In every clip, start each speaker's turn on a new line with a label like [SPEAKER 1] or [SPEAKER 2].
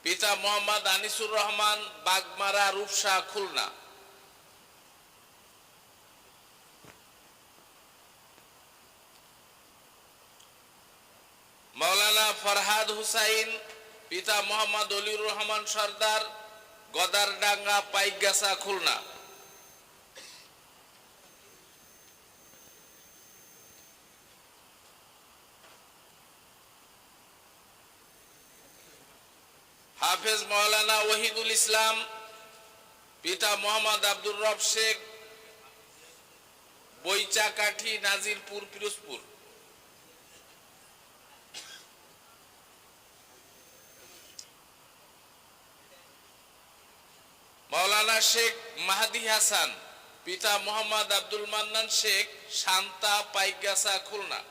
[SPEAKER 1] পিতা মোহাম্মদ আনিসুর রহমান, বাগমারা, রূপসা, খুলনা। মাওলানা ফরহাদ হুসাইন, পিতা মোহাম্মদ অলিউর রহমান সর্দার, গদারডাঙ্গা, পাইকগাছা, খুলনা। হাফেজ মাওলানা ওহিদুল ইসলাম, পিতা মোহাম্মদ আব্দুর রব শেখ, বইচাকাঠি, নাজিরপুর, পিরোজপুর। মাওলানা শেখ মাহাদি হাসান, পিতা মোহাম্মদ আব্দুল মান্নান শেখ, শান্তা, পাইকগাছা, খুলনা।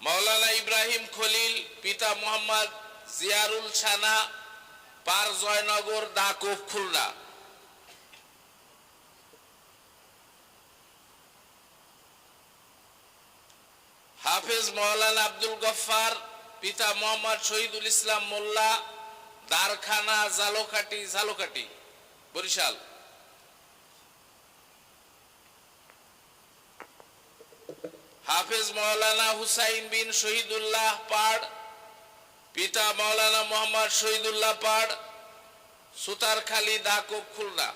[SPEAKER 1] মাওলানা ইব্রাহিম খলিল, পিতা মোহাম্মদ জিয়ারুল ছানা, পার জয়নগর, দাকুফ, খুলনা। হাফেজ মাওলানা আব্দুল গফফার, পিতা মোহাম্মদ শহীদুল ইসলাম মোল্লা, দারখানা, ঝালকাঠি, ঝালকাঠি, বরিশাল। হাফেজ মাওলানা হুসাইন বিন শহীদুল্লাহ পাড়, পিতা মাওলানা মোহাম্মদ শহীদুল্লাহ পাড়, সুতারখালী, দাকুফ, খুলনা।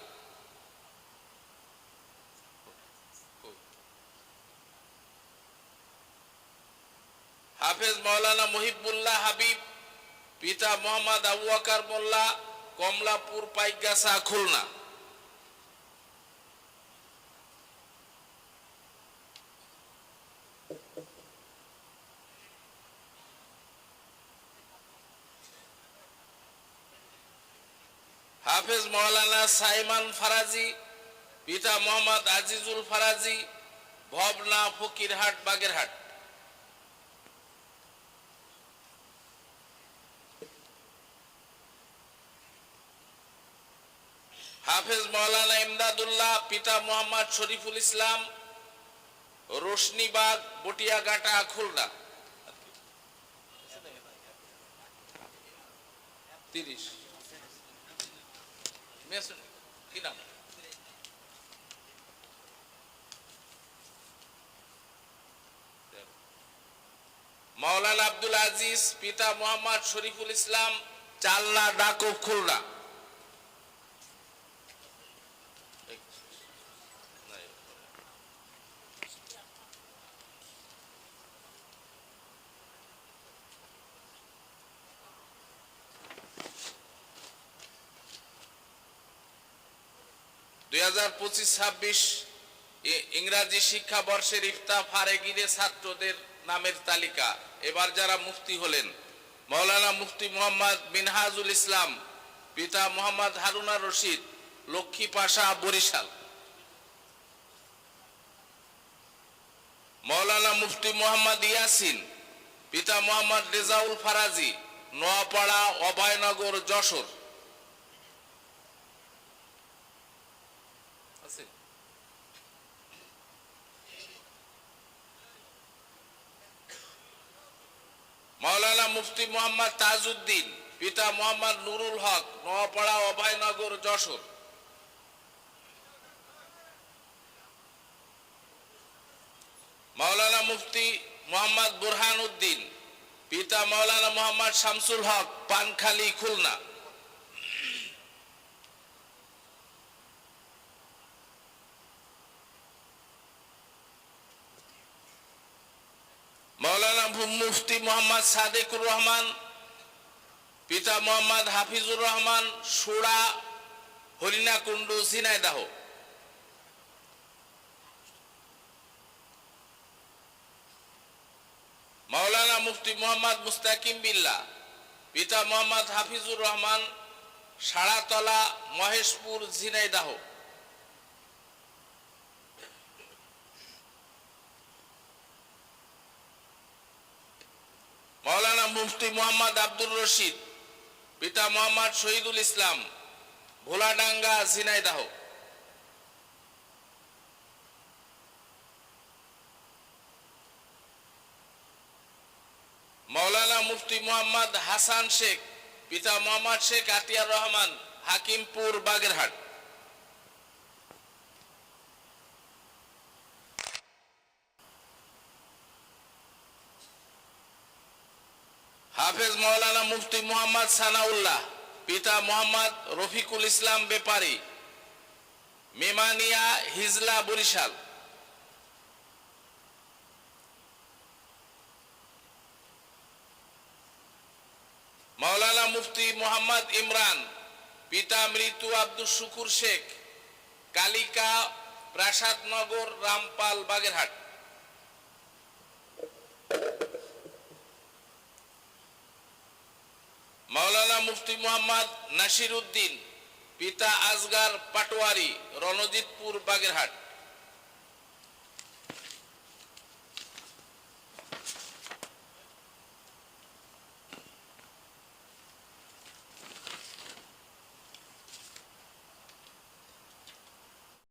[SPEAKER 1] হাফেজ মাওলানা মুহিবুল্লাহ হাবিব, পিতা মোহাম্মদ আবু বকর মোল্লা, কমলাপুর, পাইকগাছা, খুলনা। হাফেজ মাওলানা সাইমান ফারাজি, পিতা মোহাম্মদ আজিজুল ফারাজি, ভবনা, ফকিরহাট, বাগেরহাট। হাফেজ মাওলানা ইমদাদুল্লাহ, পিতা মোহাম্মদ শরীফুল ইসলাম, রোশনীবাগ, বটিয়াঘাটা, খুলনা। 30 কি নাম? মাওলানা আব্দুল আজিজ, পিতা মোহাম্মদ শরীফুল ইসলাম, চালনা, দাকুফ, খুলনা। দুই 2025-26 ইংরাজি শিক্ষাবর্ষের ইফতা ফারেগিরে ছাত্রদের নামের তালিকা। এবার যারা মুফতি হলেন: মাওলানা মুফতি মোহাম্মদ মিনহাজুল ইসলাম, পিতা মোহাম্মদ হারুনা রশিদ, লক্ষ্মী পাশা, বরিশাল। মাওলানা মুফতি মোহাম্মদ ইয়াসিন, পিতা মোহাম্মদ রেজাউল ফারাজি, নোয়াপাড়া, অভয়নগর, যশোর। মাওলানা মুফতি মোহাম্মদ তাজউদ্দিন, পিতা মোহাম্মদ নুরুল হক, নোয়াপাড়া, অভয়নগর, যশোর। মাওলানা মুফতি মোহাম্মদ বুরহান উদ্দিন, পিতা মাওলানা মোহাম্মদ শামসুল হক, পানখালী, খুলনা। মাওলানা মুফতি মোহাম্মদ সাদেকুর রহমান, পিতা মোহাম্মদ হাফিজুর রহমান, সুরা, হরিণাকুণ্ডু, ঝিনাইদহ। মাওলানা মুফতি মোহাম্মদ মুস্তাকিম বিল্লাহ, পিতা মোহাম্মদ হাফিজুর রহমান, সাড়াতলা, মহেশপুর, ঝিনাইদহ। মাওলানা মুফতি মোহাম্মদ আব্দুর রশিদ, পিতা মোহাম্মদ শহীদুল ইসলাম, ভোলাডাঙ্গা, ঝিনাইদহ। মুফতি মোহাম্মদ হাসান শেখ, পিতা মোহাম্মদ শেখ আতিয়ার রহমান, হাকিমপুর, বাগেরহাট। হাফেজ মাওলানা মুফতি মোহাম্মদ সানাউল্লাহ, পিতা মোহাম্মদ রফিকুল ইসলাম বেপারী, মেমানিয়া, হিজলা, বরিশাল। মাওলানা মুফতি মোহাম্মদ ইমরান, পিতা মৃত আব্দুল শুকুর শেখ, কালিকা, প্রাসাদনগর, রামপাল, বাগেরহাট। মাওলানা মুফতি মোহাম্মদ নাসির উদ্দিন, পিতা আসগার পাটোয়ারি, রণজিৎপুর, বাগেরহাট।